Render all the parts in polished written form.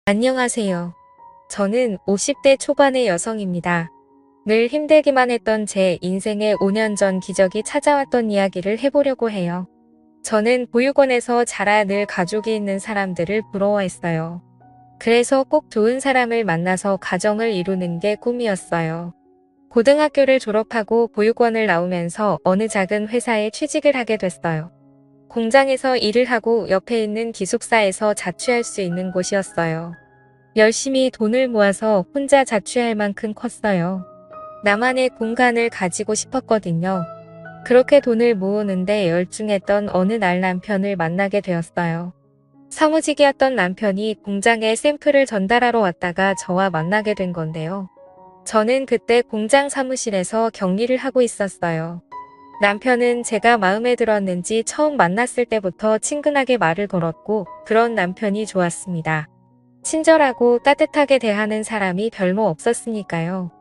안녕하세요. 저는 50대 초반의 여성입니다. 늘 힘들기만 했던 제 인생에 5년 전 기적이 찾아왔던 이야기를 해보려고 해요. 저는 보육원에서 자라 늘 가족이 있는 사람들을 부러워했어요. 그래서 꼭 좋은 사람을 만나서 가정을 이루는 게 꿈이었어요. 고등학교를 졸업하고 보육원을 나오면서 어느 작은 회사에 취직을 하게 됐어요. 공장에서 일을 하고 옆에 있는 기숙사에서 자취할 수 있는 곳이었어요. 열심히 돈을 모아서 혼자 자취할 만큼 컸어요. 나만의 공간을 가지고 싶었거든요. 그렇게 돈을 모으는데 열중했던 어느 날 남편을 만나게 되었어요. 사무직이었던 남편이 공장에 샘플을 전달하러 왔다가 저와 만나게 된 건데요. 저는 그때 공장 사무실에서 격리를 하고 있었어요. 남편은 제가 마음에 들었는지 처음 만났을 때부터 친근하게 말을 걸었고 그런 남편이 좋았습니다. 친절하고 따뜻하게 대하는 사람이 별로 없었으니까요.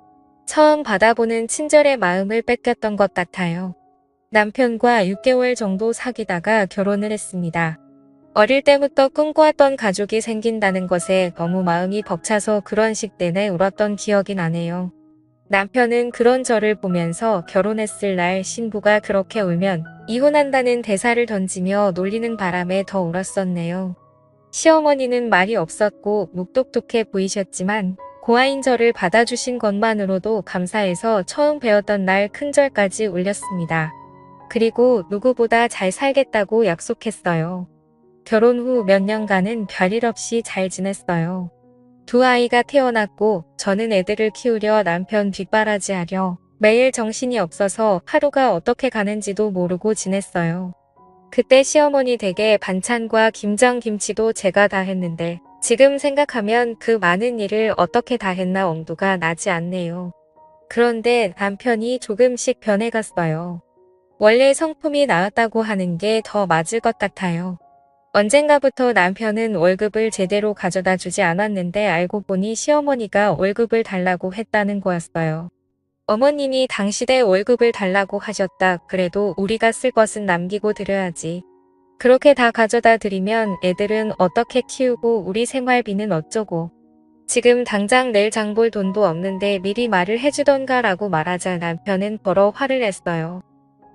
처음 받아보는 친절의 마음을 뺏겼던 것 같아요. 남편과 6개월 정도 사귀다가 결혼을 했습니다. 어릴 때부터 꿈꿔왔던 가족이 생긴다는 것에 너무 마음이 벅차서 그런 식 내내 울었던 기억이 나네요. 남편은 그런 저를 보면서 결혼했을 날 신부가 그렇게 울면 이혼한다는 대사를 던지며 놀리는 바람에 더 울었었네요. 시어머니는 말이 없었고 묵뚝뚝해 보이셨지만 고아인 저를 받아주신 것만으로도 감사해서 처음 배웠던 날 큰절까지 울렸습니다. 그리고 누구보다 잘 살겠다고 약속했어요. 결혼 후 몇 년간은 별일 없이 잘 지냈어요. 두 아이가 태어났고 저는 애들을 키우려 남편 뒷바라지하려 매일 정신이 없어서 하루가 어떻게 가는지도 모르고 지냈어요. 그때 시어머니 댁에 반찬과 김장김치도 제가 다 했는데 지금 생각하면 그 많은 일을 어떻게 다 했나 엄두가 나지 않네요. 그런데 남편이 조금씩 변해갔어요. 원래 성품이 나았다고 하는 게 더 맞을 것 같아요. 언젠가부터 남편은 월급을 제대로 가져다 주지 않았는데 알고 보니 시어머니가 월급을 달라고 했다는 거였어요. 어머님이 당시에 월급을 달라고 하셨다. 그래도 우리가 쓸 것은 남기고 드려야지. 그렇게 다 가져다 드리면 애들은 어떻게 키우고 우리 생활비는 어쩌고. 지금 당장 내일 장볼 돈도 없는데 미리 말을 해주던가 라고 말하자 남편은 벌어 화를 냈어요.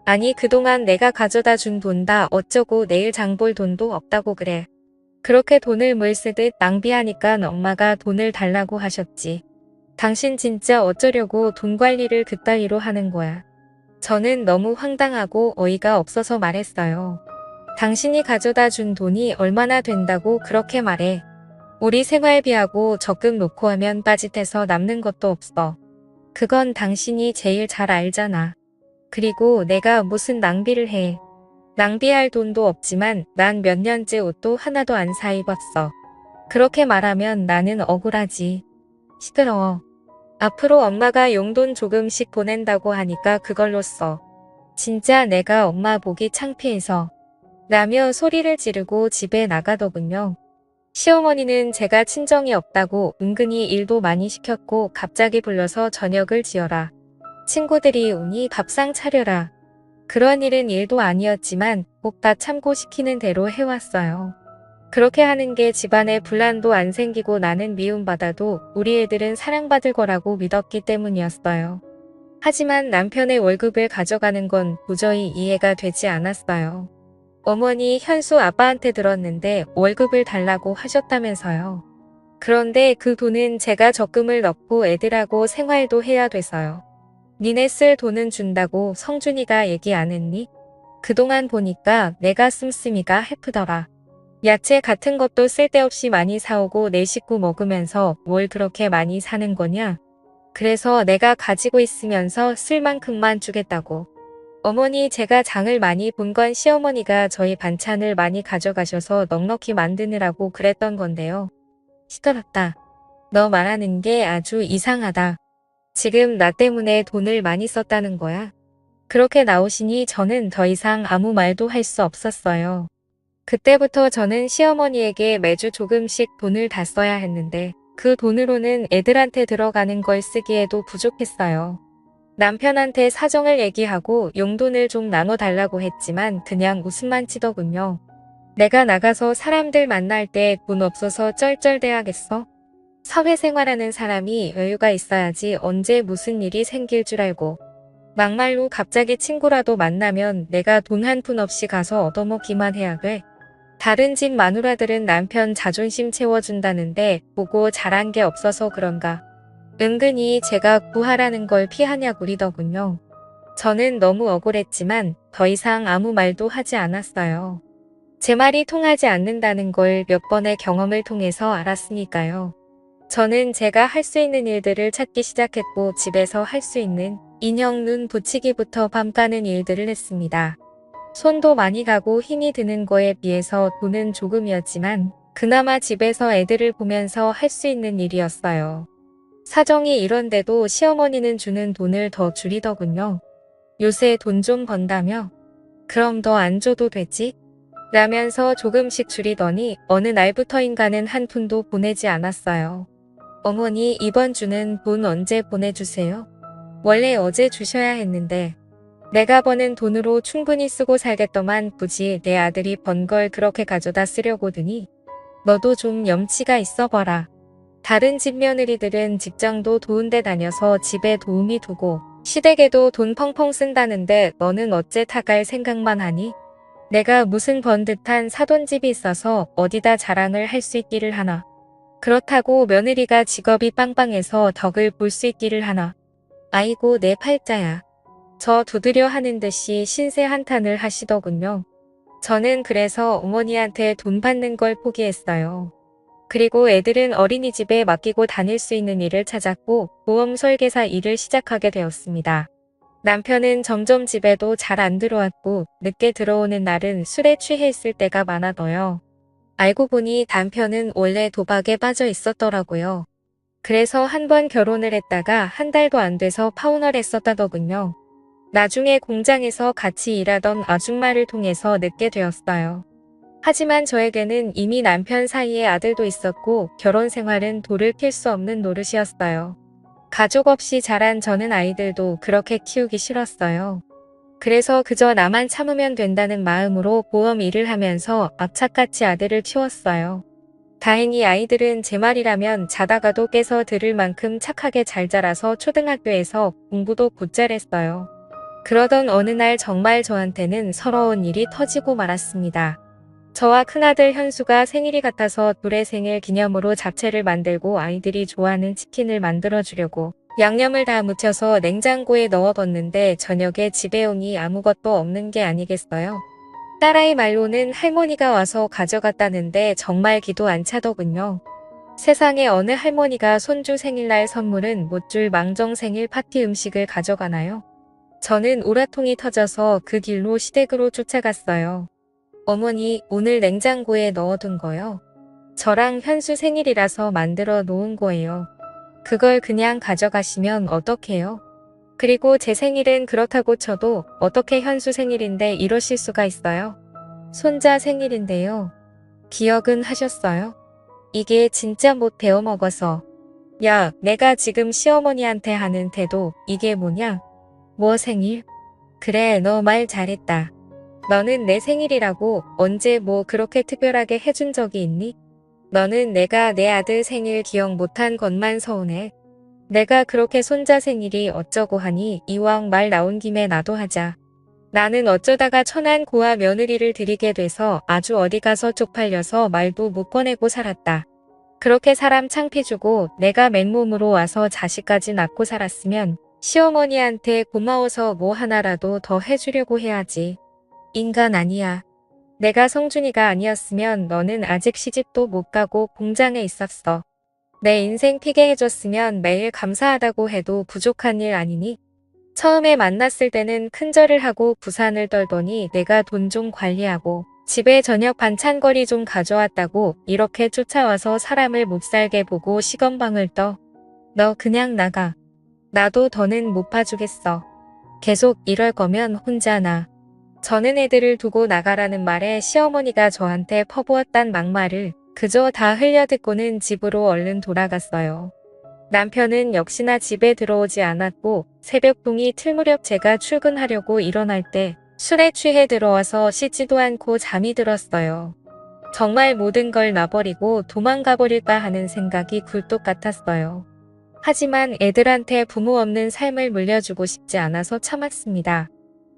아니 그동안 내가 가져다 준 돈 다 어쩌고 내일 장볼 돈도 없다고 그래. 그렇게 돈을 물 쓰듯 낭비하니까 엄마가 돈을 달라고 하셨지. 당신 진짜 어쩌려고 돈 관리를 그따위로 하는 거야. 저는 너무 황당하고 어이가 없어서 말했어요. 당신이 가져다 준 돈이 얼마나 된다고 그렇게 말해. 우리 생활비하고 적금 놓고 하면 빠짓해서 남는 것도 없어. 그건 당신이 제일 잘 알잖아. 그리고 내가 무슨 낭비를 해. 낭비할 돈도 없지만 난 몇 년째 옷도 하나도 안 사 입었어. 그렇게 말하면 나는 억울하지. 시끄러워. 앞으로 엄마가 용돈 조금씩 보낸다고 하니까 그걸로 써. 진짜 내가 엄마 보기 창피해서. 라며 소리를 지르고 집에 나가더군요. 시어머니는 제가 친정이 없다고 은근히 일도 많이 시켰고 갑자기 불러서 저녁을 지어라. 친구들이 오니 밥상 차려라. 그런 일은 일도 아니었지만 꼭 다 참고시키는 대로 해왔어요. 그렇게 하는 게 집안에 분란도 안 생기고 나는 미움받아도 우리 애들은 사랑받을 거라고 믿었기 때문이었어요. 하지만 남편의 월급을 가져가는 건 도저히 이해가 되지 않았어요. 어머니 현수 아빠한테 들었는데 월급을 달라고 하셨다면서요. 그런데 그 돈은 제가 적금을 넣고 애들하고 생활도 해야 돼서요. 니네 쓸 돈은 준다고 성준이가 얘기 안 했니? 그동안 보니까 내가 씀씀이가 해프더라. 야채 같은 것도 쓸데없이 많이 사오고 내 식구 먹으면서 뭘 그렇게 많이 사는 거냐? 그래서 내가 가지고 있으면서 쓸 만큼만 주겠다고. 어머니 제가 장을 많이 본 건 시어머니가 저희 반찬을 많이 가져가셔서 넉넉히 만드느라고 그랬던 건데요. 시끄럽다. 너 말하는 게 아주 이상하다. 지금 나 때문에 돈을 많이 썼다는 거야? 그렇게 나오시니 저는 더 이상 아무 말도 할 수 없었어요. 그때부터 저는 시어머니에게 매주 조금씩 돈을 다 써야 했는데 그 돈으로는 애들한테 들어가는 걸 쓰기에도 부족했어요. 남편한테 사정을 얘기하고 용돈을 좀 나눠달라고 했지만 그냥 웃음만 치더군요. 내가 나가서 사람들 만날 때 돈 없어서 쩔쩔대야겠어? 사회생활하는 사람이 여유가 있어야지 언제 무슨 일이 생길 줄 알고. 막말로 갑자기 친구라도 만나면 내가 돈 한 푼 없이 가서 얻어먹기만 해야 돼. 다른 집 마누라들은 남편 자존심 채워준다는데 보고 자란 게 없어서 그런가. 은근히 제가 구하라는 걸 피하냐 구리더군요. 저는 너무 억울했지만 더 이상 아무 말도 하지 않았어요. 제 말이 통하지 않는다는 걸 몇 번의 경험을 통해서 알았으니까요. 저는 제가 할 수 있는 일들을 찾기 시작했고 집에서 할 수 있는 인형 눈 붙이기부터 밤 까는 일들을 했습니다. 손도 많이 가고 힘이 드는 거에 비해서 돈은 조금이었지만 그나마 집에서 애들을 보면서 할 수 있는 일이었어요. 사정이 이런데도 시어머니는 주는 돈을 더 줄이더군요. 요새 돈 좀 번다며? 그럼 더 안 줘도 되지? 라면서 조금씩 줄이더니 어느 날부터인가는 한 푼도 보내지 않았어요. 어머니 이번 주는 돈 언제 보내주세요? 원래 어제 주셔야 했는데 내가 버는 돈으로 충분히 쓰고 살겠더만 굳이 내 아들이 번 걸 그렇게 가져다 쓰려고 드니 너도 좀 염치가 있어 봐라. 다른 집 며느리들은 직장도 좋은데 다녀서 집에 도우미 두고 시댁에도 돈 펑펑 쓴다는데 너는 어째 타갈 생각만 하니? 내가 무슨 번듯한 사돈집이 있어서 어디다 자랑을 할 수 있기를 하나. 그렇다고 며느리가 직업이 빵빵해서 덕을 볼 수 있기를 하나. 아이고 내 팔자야. 저 두드려 하는 듯이 신세 한탄을 하시더군요. 저는 그래서 어머니한테 돈 받는 걸 포기했어요. 그리고 애들은 어린이집에 맡기고 다닐 수 있는 일을 찾았고 보험 설계사 일을 시작하게 되었습니다. 남편은 점점 집에도 잘 안 들어왔고 늦게 들어오는 날은 술에 취해 있을 때가 많아더요. 알고 보니 남편은 원래 도박에 빠져 있었더라고요. 그래서 한 번 결혼을 했다가 한 달도 안 돼서 파혼을 했었다더군요. 나중에 공장에서 같이 일하던 아줌마를 통해서 늦게 되었어요. 하지만 저에게는 이미 남편 사이에 아들도 있었고 결혼 생활은 돌을 필 수 없는 노릇이었어요. 가족 없이 자란 저는 아이들도 그렇게 키우기 싫었어요. 그래서 그저 나만 참으면 된다는 마음으로 보험 일을 하면서 악착같이 아들을 키웠어요. 다행히 아이들은 제 말이라면 자다가도 깨서 들을 만큼 착하게 잘 자라서 초등학교에서 공부도 곧잘 했어요. 그러던 어느 날 정말 저한테는 서러운 일이 터지고 말았습니다. 저와 큰아들 현수가 생일이 같아서 둘의 생일 기념으로 잡채를 만들고 아이들이 좋아하는 치킨을 만들어주려고 양념을 다 묻혀서 냉장고에 넣어뒀는데 저녁에 집에 오니 아무것도 없는 게 아니겠어요? 딸아이 말로는 할머니가 와서 가져갔다는데 정말 기도 안 차더군요. 세상에 어느 할머니가 손주 생일날 선물은 못 줄 망정 생일 파티 음식을 가져가나요? 저는 우라통이 터져서 그 길로 시댁으로 쫓아갔어요. 어머니, 오늘 냉장고에 넣어둔 거요. 저랑 현수 생일이라서 만들어 놓은 거예요. 그걸 그냥 가져가시면 어떡해요? 그리고 제 생일은 그렇다고 쳐도 어떻게 현수 생일인데 이러실 수가 있어요? 손자 생일인데요. 기억은 하셨어요? 이게 진짜 못 데워 먹어서. 야, 내가 지금 시어머니한테 하는 태도 이게 뭐냐? 뭐 생일? 그래, 너 말 잘했다. 너는 내 생일이라고 언제 뭐 그렇게 특별하게 해준 적이 있니? 너는 내가 내 아들 생일 기억 못한 것만 서운해. 내가 그렇게 손자 생일이 어쩌고 하니 이왕 말 나온 김에 나도 하자. 나는 어쩌다가 천안 고아 며느리를 들이게 돼서 아주 어디 가서 쪽팔려서 말도 못 꺼내고 살았다. 그렇게 사람 창피 주고 내가 맨몸으로 와서 자식까지 낳고 살았으면 시어머니한테 고마워서 뭐 하나라도 더 해주려고 해야지. 인간 아니야. 내가 성준이가 아니었으면 너는 아직 시집도 못 가고 공장에 있었어. 내 인생 피게 해줬으면 매일 감사하다고 해도 부족한 일 아니니? 처음에 만났을 때는 큰절을 하고 부산을 떨더니 내가 돈 좀 관리하고 집에 저녁 반찬거리 좀 가져왔다고 이렇게 쫓아와서 사람을 못 살게 보고 시건방을 떠. 너 그냥 나가. 나도 더는 못 봐주겠어. 계속 이럴 거면 혼자 나. 저는 애들을 두고 나가라는 말에 시어머니가 저한테 퍼부었단 막말을 그저 다 흘려듣고는 집으로 얼른 돌아갔어요. 남편은 역시나 집에 들어오지 않았고 새벽동이 틀 무렵 제가 출근하려고 일어날 때 술에 취해 들어와서 씻지도 않고 잠이 들었어요. 정말 모든 걸 놔버리고 도망가 버릴까 하는 생각이 굴뚝 같았어요. 하지만 애들한테 부모 없는 삶을 물려주고 싶지 않아서 참았습니다.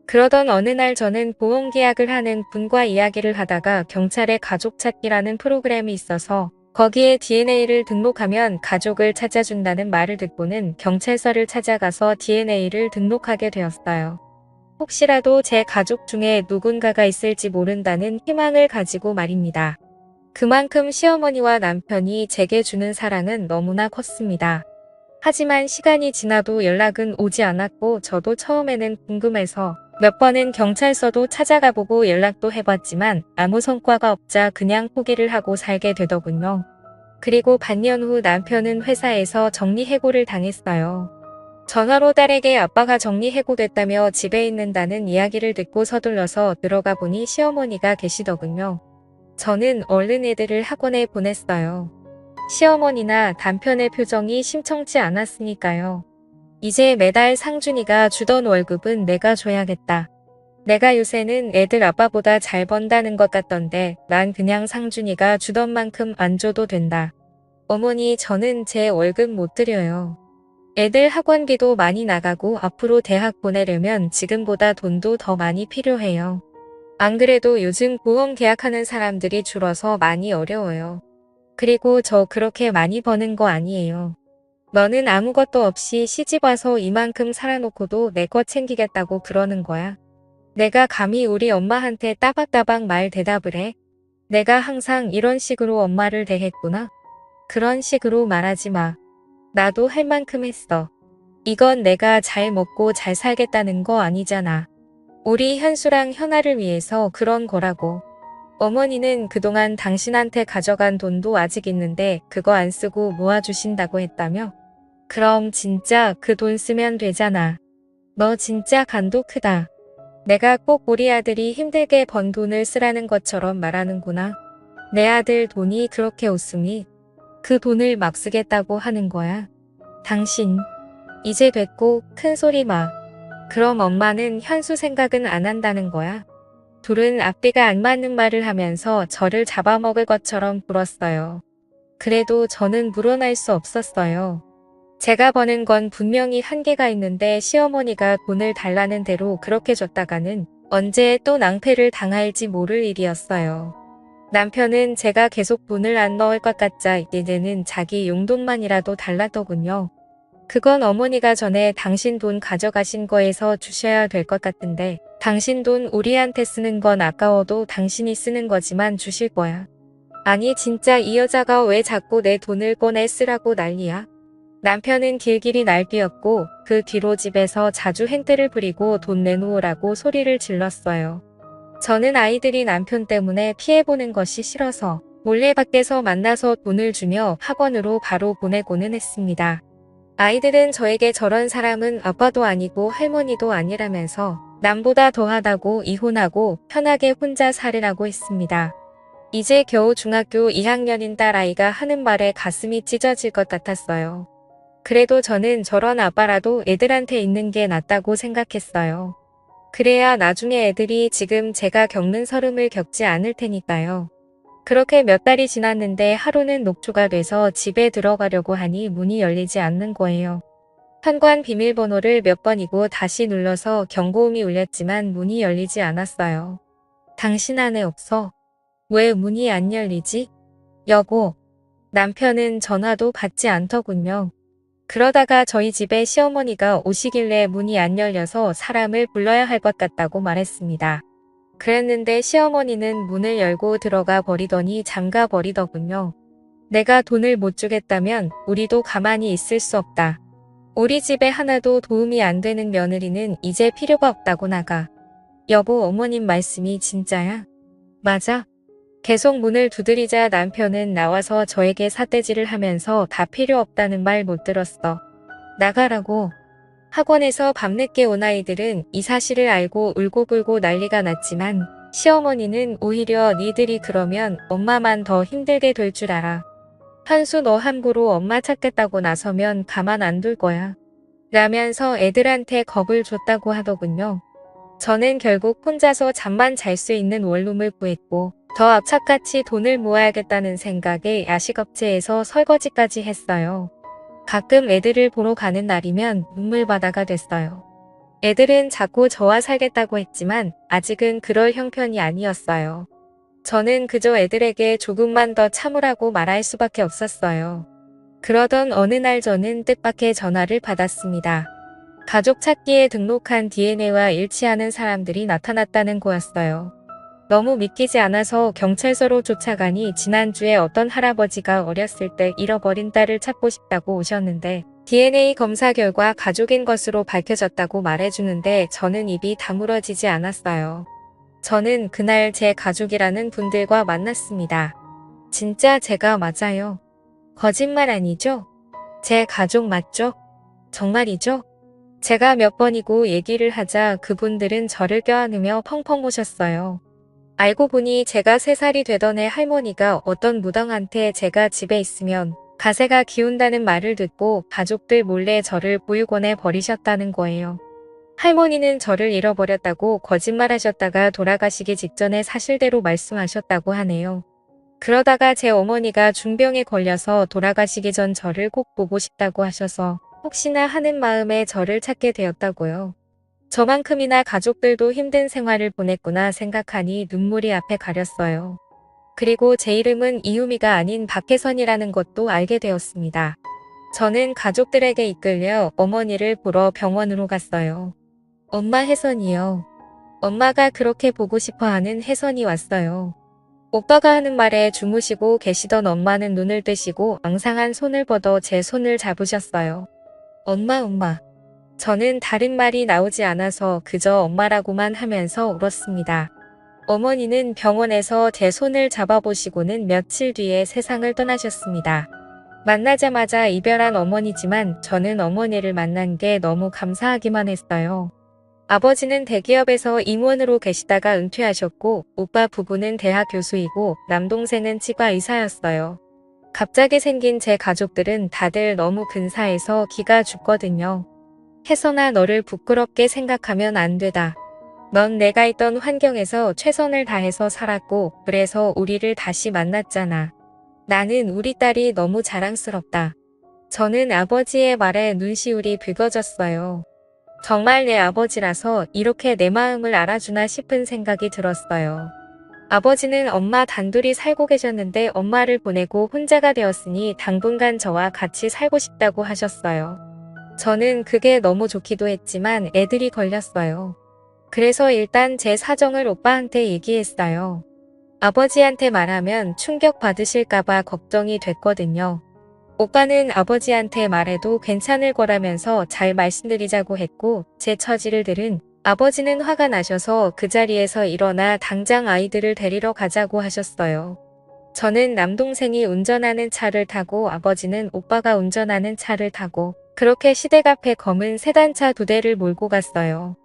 그러던 어느 날 저는 보험계약을 하는 분과 이야기를 하다가 경찰의 가족 찾기라는 프로그램이 있어서 거기에 DNA를 등록하면 가족을 찾아준다는 말을 듣고는 경찰서를 찾아가서 DNA를 등록하게 되었어요. 혹시라도 제 가족 중에 누군가가 있을지 모른다는 희망을 가지고 말입니다. 그만큼 시어머니와 남편이 제게 주는 사랑은 너무나 컸습니다. 하지만 시간이 지나도 연락은 오지 않았고 저도 처음에는 궁금해서 몇 번은 경찰서도 찾아가 보고 연락도 해봤지만 아무 성과가 없자 그냥 포기를 하고 살게 되더군요. 그리고 반년 후 남편은 회사에서 정리해고를 당했어요. 전화로 딸에게 아빠가 정리해고됐다며 집에 있는다는 이야기를 듣고 서둘러서 들어가 보니 시어머니가 계시더군요. 저는 얼른 애들을 학원에 보냈어요. 시어머니나 남편의 표정이 심청치 않았으니까요. 이제 매달 상준이가 주던 월급은 내가 줘야겠다. 내가 요새는 애들 아빠보다 잘 번다는 것 같던데 난 그냥 상준이가 주던 만큼 안 줘도 된다. 어머니, 저는 제 월급 못 드려요. 애들 학원비도 많이 나가고 앞으로 대학 보내려면 지금보다 돈도 더 많이 필요해요. 안 그래도 요즘 보험 계약하는 사람들이 줄어서 많이 어려워요. 그리고 저 그렇게 많이 버는 거 아니에요. 너는 아무것도 없이 시집와서 이만큼 살아놓고도 내 거 챙기겠다고 그러는 거야. 내가 감히 우리 엄마한테 따박따박 말 대답을 해. 내가 항상 이런 식으로 엄마를 대했구나. 그런 식으로 말하지 마. 나도 할 만큼 했어. 이건 내가 잘 먹고 잘 살겠다는 거 아니잖아. 우리 현수랑 현아를 위해서 그런 거라고. 어머니는 그동안 당신한테 가져간 돈도 아직 있는데 그거 안 쓰고 모아주신다고 했다며? 그럼 진짜 그 돈 쓰면 되잖아. 너 진짜 간도 크다. 내가 꼭 우리 아들이 힘들게 번 돈을 쓰라는 것처럼 말하는구나. 내 아들 돈이 그렇게 없으니 그 돈을 막 쓰겠다고 하는 거야. 당신, 이제 됐고 큰 소리 마. 그럼 엄마는 현수 생각은 안 한다는 거야. 둘은 앞뒤가 안 맞는 말을 하면서 저를 잡아먹을 것처럼 굴었어요. 그래도 저는 물어날 수 없었어요. 제가 버는 건 분명히 한계가 있는데 시어머니가 돈을 달라는 대로 그렇게 줬다가는 언제 또 낭패를 당할지 모를 일이었어요. 남편은 제가 계속 돈을 안 넣을 것 같자 이제는 자기 용돈만이라도 달라더군요. 그건 어머니가 전에 당신 돈 가져가신 거에서 주셔야 될 것 같은데 당신 돈 우리한테 쓰는 건 아까워도 당신이 쓰는 거지만 주실 거야. 아니 진짜 이 여자가 왜 자꾸 내 돈을 꺼내 쓰라고 난리야. 남편은 길길이 날뛰었고 그 뒤로 집에서 자주 행패를 부리고 돈 내놓으라고 소리를 질렀어요. 저는 아이들이 남편 때문에 피해보는 것이 싫어서 몰래 밖에서 만나서 돈을 주며 학원으로 바로 보내고는 했습니다. 아이들은 저에게 저런 사람은 아빠도 아니고 할머니도 아니라면서 남보다 더하다고 이혼하고 편하게 혼자 살으라고 했습니다. 이제 겨우 중학교 2학년인 딸아이가 하는 말에 가슴이 찢어질 것 같았어요. 그래도 저는 저런 아빠라도 애들한테 있는 게 낫다고 생각했어요. 그래야 나중에 애들이 지금 제가 겪는 서름을 겪지 않을 테니까요. 그렇게 몇 달이 지났는데 하루는 녹초가 돼서 집에 들어가려고 하니 문이 열리지 않는 거예요. 현관 비밀번호를 몇 번이고 다시 눌러서 경고음이 울렸지만 문이 열리지 않았어요. 당신 안에 없어. 왜 문이 안 열리지? 여보. 남편은 전화도 받지 않더군요. 그러다가 저희 집에 시어머니가 오시길래 문이 안 열려서 사람을 불러야 할 것 같다고 말했습니다. 그랬는데 시어머니는 문을 열고 들어가 버리더니 잠가 버리더군요. 내가 돈을 못 주겠다면 우리도 가만히 있을 수 없다. 우리 집에 하나도 도움이 안 되는 며느리는 이제 필요가 없다고 나가. 여보, 어머님 말씀이 진짜야? 맞아. 계속 문을 두드리자 남편은 나와서 저에게 삿대질을 하면서 다 필요 없다는 말 못 들었어. 나가라고. 학원에서 밤늦게 온 아이들은 이 사실을 알고 울고불고 난리가 났지만 시어머니는 오히려 니들이 그러면 엄마만 더 힘들게 될 줄 알아. 현수 너 함부로 엄마 찾겠다고 나서면 가만 안 둘 거야. 라면서 애들한테 겁을 줬다고 하더군요. 저는 결국 혼자서 잠만 잘 수 있는 원룸을 구했고 더 악착같이 돈을 모아야겠다는 생각에 야식업체에서 설거지까지 했어요. 가끔 애들을 보러 가는 날이면 눈물바다가 됐어요. 애들은 자꾸 저와 살겠다고 했지만 아직은 그럴 형편이 아니었어요. 저는 그저 애들에게 조금만 더 참으라고 말할 수밖에 없었어요. 그러던 어느 날 저는 뜻밖의 전화를 받았습니다. 가족 찾기에 등록한 DNA와 일치하는 사람들이 나타났다는 거였어요. 너무 믿기지 않아서 경찰서로 쫓아가니 지난주에 어떤 할아버지가 어렸을 때 잃어버린 딸을 찾고 싶다고 오셨는데 DNA 검사 결과 가족인 것으로 밝혀졌다고 말해주는데 저는 입이 다물어지지 않았어요. 저는 그날 제 가족이라는 분들과 만났습니다. 진짜 제가 맞아요. 거짓말 아니죠? 제 가족 맞죠? 정말이죠? 제가 몇 번이고 얘기를 하자 그분들은 저를 껴안으며 펑펑 우셨어요. 알고 보니 제가 3살이 되던 해 할머니가 어떤 무당한테 제가 집에 있으면 가세가 기운다는 말을 듣고 가족들 몰래 저를 보육원에 버리셨다는 거예요. 할머니는 저를 잃어버렸다고 거짓말하셨다가 돌아가시기 직전에 사실대로 말씀하셨다고 하네요. 그러다가 제 어머니가 중병에 걸려서 돌아가시기 전 저를 꼭 보고 싶다고 하셔서 혹시나 하는 마음에 저를 찾게 되었다고요. 저만큼이나 가족들도 힘든 생활을 보냈구나 생각하니 눈물이 앞에 가렸어요. 그리고 제 이름은 이유미가 아닌 박혜선이라는 것도 알게 되었습니다. 저는 가족들에게 이끌려 어머니를 보러 병원으로 갔어요. 엄마 혜선이요. 엄마가 그렇게 보고 싶어하는 혜선이 왔어요. 오빠가 하는 말에 주무시고 계시던 엄마는 눈을 뜨시고 앙상한 손을 뻗어 제 손을 잡으셨어요. 엄마. 저는 다른 말이 나오지 않아서 그저 엄마라고만 하면서 울었습니다. 어머니는 병원에서 제 손을 잡아보시고는 며칠 뒤에 세상을 떠나셨습니다. 만나자마자 이별한 어머니지만 저는 어머니를 만난 게 너무 감사하기만 했어요. 아버지는 대기업에서 임원으로 계시다가 은퇴하셨고 오빠 부부는 대학 교수이고 남동생은 치과 의사였어요. 갑자기 생긴 제 가족들은 다들 너무 근사해서 기가 죽거든요. 혜선아, 너를 부끄럽게 생각하면 안 되다. 넌 내가 있던 환경에서 최선을 다해서 살았고 그래서 우리를 다시 만났잖아. 나는 우리 딸이 너무 자랑스럽다. 저는 아버지의 말에 눈시울이 붉어졌어요. 정말 내 아버지라서 이렇게 내 마음을 알아주나 싶은 생각이 들었어요. 아버지는 엄마 단둘이 살고 계셨는데 엄마를 보내고 혼자가 되었으니 당분간 저와 같이 살고 싶다고 하셨어요. 저는 그게 너무 좋기도 했지만 애들이 걸렸어요. 그래서 일단 제 사정을 오빠한테 얘기했어요. 아버지한테 말하면 충격받으실까봐 걱정이 됐거든요. 오빠는 아버지한테 말해도 괜찮을 거라면서 잘 말씀드리자고 했고 제 처지를 들은 아버지는 화가 나셔서 그 자리에서 일어나 당장 아이들을 데리러 가자고 하셨어요. 저는 남동생이 운전하는 차를 타고 아버지는 오빠가 운전하는 차를 타고 그렇게 시댁 앞에 검은 세단차 2대를 몰고 갔어요.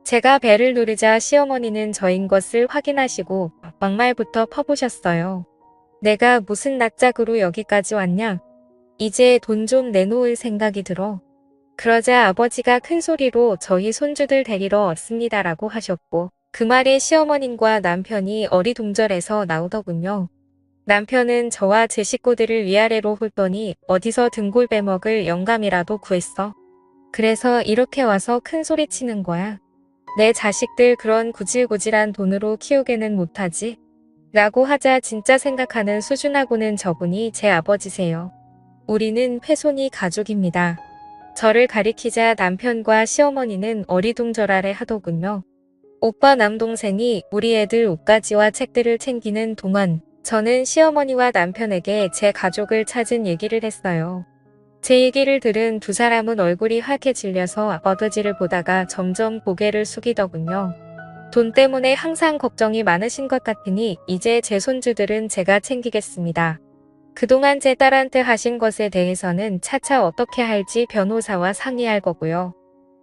제가 벨을 누르자 시어머니는 저인 것을 확인하시고 막말부터 퍼부셨어요. 내가 무슨 낯짝으로 여기까지 왔냐? 이제 돈 좀 내놓을 생각이 들어. 그러자 아버지가 큰 소리로 저희 손주들 데리러 왔습니다라고 하셨고 그 말에 시어머님과 남편이 어리둥절해서 나오더군요. 남편은 저와 제 식구들을 위아래로 훑더니 어디서 등골 빼먹을 영감이라도 구했어. 그래서 이렇게 와서 큰 소리 치는 거야. 내 자식들 그런 구질구질한 돈으로 키우게는 못하지. 라고 하자 진짜 생각하는 수준하고는 저분이 제 아버지세요. 우리는 훼손이 가족입니다. 저를 가리키자 남편과 시어머니는 어리둥절하래 하더군요. 오빠 남동생이 우리 애들 옷가지와 책들을 챙기는 동안 저는 시어머니와 남편에게 제 가족을 찾은 얘기를 했어요. 제 얘기를 들은 2사람은 얼굴이 하얗게 질려서 아버지를 보다가 점점 고개를 숙이더군요. 돈 때문에 항상 걱정이 많으신 것 같으니 이제 제 손주들은 제가 챙기겠습니다. 그동안 제 딸한테 하신 것에 대해서는 차차 어떻게 할지 변호사와 상의할 거고요.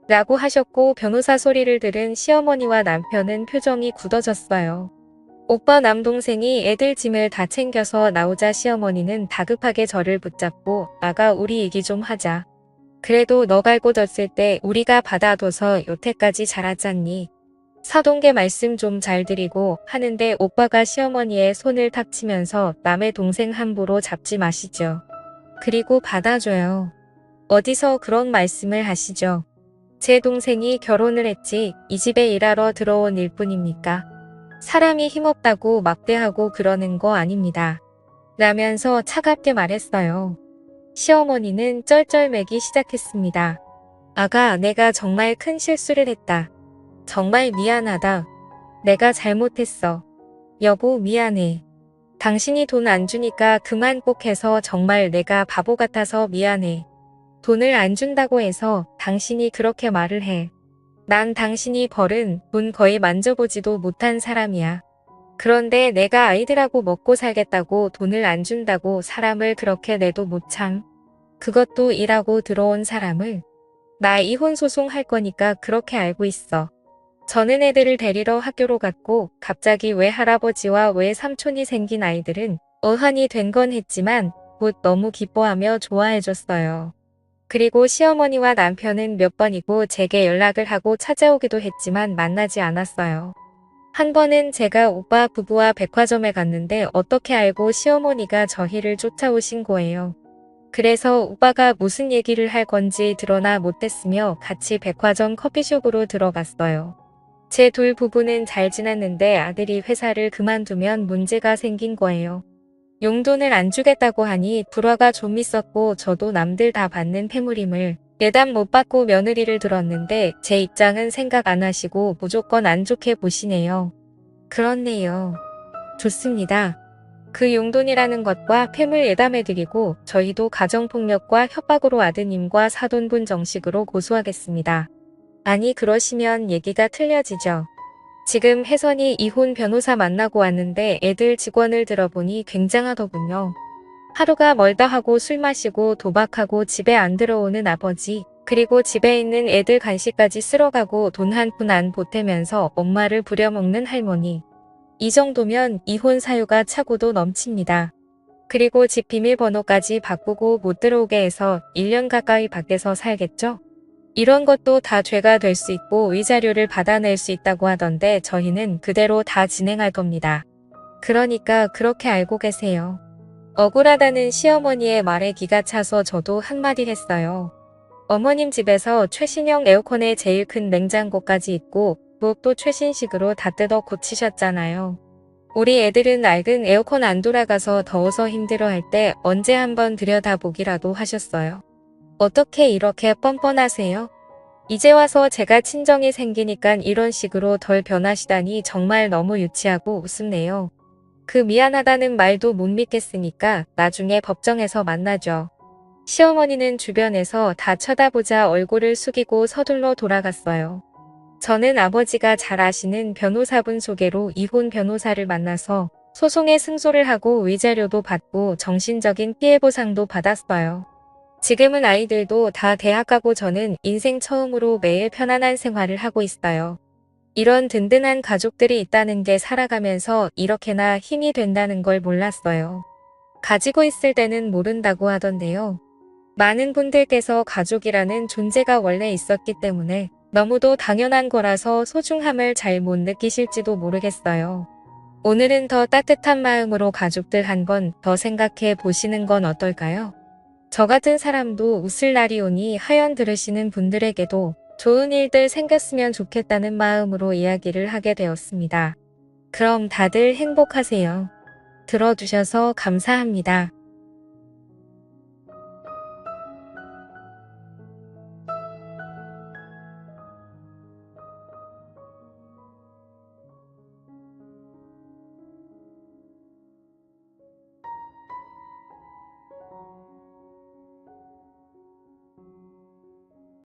라고 하셨고 변호사 소리를 들은 시어머니와 남편은 표정이 굳어졌어요. 오빠 남동생이 애들 짐을 다 챙겨서 나오자 시어머니는 다급하게 저를 붙잡고 아가 우리 얘기 좀 하자. 그래도 너 갈고 졌을 때 우리가 받아둬서 여태까지 자랐잖니. 사돈께 말씀 좀 잘 드리고 하는데 오빠가 시어머니의 손을 탁 치면서 남의 동생 함부로 잡지 마시죠. 그리고 받아줘요. 어디서 그런 말씀을 하시죠. 제 동생이 결혼을 했지 이 집에 일하러 들어온 일뿐입니까? 사람이 힘없다고 막대하고 그러는 거 아닙니다. 라면서 차갑게 말했어요. 시어머니는 쩔쩔매기 시작했습니다. 아가, 내가 정말 큰 실수를 했다. 정말 미안하다. 내가 잘못했어. 여보, 미안해. 당신이 돈 안 주니까 그만 꼭 해서 정말 내가 바보 같아서 미안해. 돈을 안 준다고 해서 당신이 그렇게 말을 해. 난 당신이 벌은 돈 거의 만져보지도 못한 사람이야. 그런데 내가 아이들하고 먹고 살겠다고 돈을 안 준다고 사람을 그렇게 내도 못 참. 그것도 일하고 들어온 사람을. 나 이혼 소송할 거니까 그렇게 알고 있어. 저는 애들을 데리러 학교로 갔고 갑자기 왜 할아버지와 왜 삼촌이 생긴 아이들은 어한이 된 건 했지만 곧 너무 기뻐하며 좋아해줬어요. 그리고 시어머니와 남편은 몇 번이고 제게 연락을 하고 찾아오기도 했지만 만나지 않았어요. 한 번은 제가 오빠 부부와 백화점에 갔는데 어떻게 알고 시어머니가 저희를 쫓아오신 거예요. 그래서 오빠가 무슨 얘기를 할 건지 드러나 못했으며 같이 백화점 커피숍으로 들어갔어요. 제 둘 부부는 잘 지냈는데 아들이 회사를 그만두면 문제가 생긴 거예요. 용돈을 안 주겠다고 하니 불화가 좀 있었고 저도 남들 다 받는 폐물임을 예단 못 받고 며느리를 들었는데 제 입장은 생각 안 하시고 무조건 안 좋게 보시네요. 그렇네요. 좋습니다. 그 용돈이라는 것과 폐물 예담해드리고 저희도 가정폭력과 협박으로 아드님과 사돈분 정식으로 고소하겠습니다. 아니 그러시면 얘기가 틀려지죠. 지금 혜선이 이혼 변호사 만나고 왔는데 애들 직원을 들어보니 굉장하더군요. 하루가 멀다 하고 술 마시고 도박하고 집에 안 들어오는 아버지, 그리고 집에 있는 애들 간식까지 쓸어가고 돈 한 푼 안 보태면서 엄마를 부려먹는 할머니. 이 정도면 이혼 사유가 차고도 넘칩니다. 그리고 집 비밀번호까지 바꾸고 못 들어오게 해서 1년 가까이 밖에서 살겠죠? 이런 것도 다 죄가 될 수 있고 위자료를 받아낼 수 있다고 하던데 저희는 그대로 다 진행할 겁니다. 그러니까 그렇게 알고 계세요. 억울하다는 시어머니의 말에 기가 차서 저도 한마디 했어요. 어머님 집에서 최신형 에어컨에 제일 큰 냉장고까지 있고 부엌도 최신식으로 다 뜯어 고치셨잖아요. 우리 애들은 낡은 에어컨 안 돌아가서 더워서 힘들어할 때 언제 한번 들여다보기라도 하셨어요. 어떻게 이렇게 뻔뻔하세요? 이제 와서 제가 친정이 생기니까 이런 식으로 덜 변하시다니 정말 너무 유치하고 우습네요. 그 미안하다는 말도 못 믿겠으니까 나중에 법정에서 만나죠. 시어머니는 주변에서 다 쳐다보자 얼굴을 숙이고 서둘러 돌아갔어요. 저는 아버지가 잘 아시는 변호사분 소개로 이혼 변호사를 만나서 소송에 승소를 하고 위자료도 받고 정신적인 피해 보상도 받았어요. 지금은 아이들도 다 대학 가고 저는 인생 처음으로 매일 편안한 생활을 하고 있어요. 이런 든든한 가족들이 있다는 게 살아가면서 이렇게나 힘이 된다는 걸 몰랐어요. 가지고 있을 때는 모른다고 하던데요. 많은 분들께서 가족이라는 존재가 원래 있었기 때문에 너무도 당연한 거라서 소중함을 잘 못 느끼실지도 모르겠어요. 오늘은 더 따뜻한 마음으로 가족들 한 번 더 생각해 보시는 건 어떨까요? 저 같은 사람도 웃을 날이 오니 하연 들으시는 분들에게도 좋은 일들 생겼으면 좋겠다는 마음으로 이야기를 하게 되었습니다. 그럼 다들 행복하세요. 들어주셔서 감사합니다.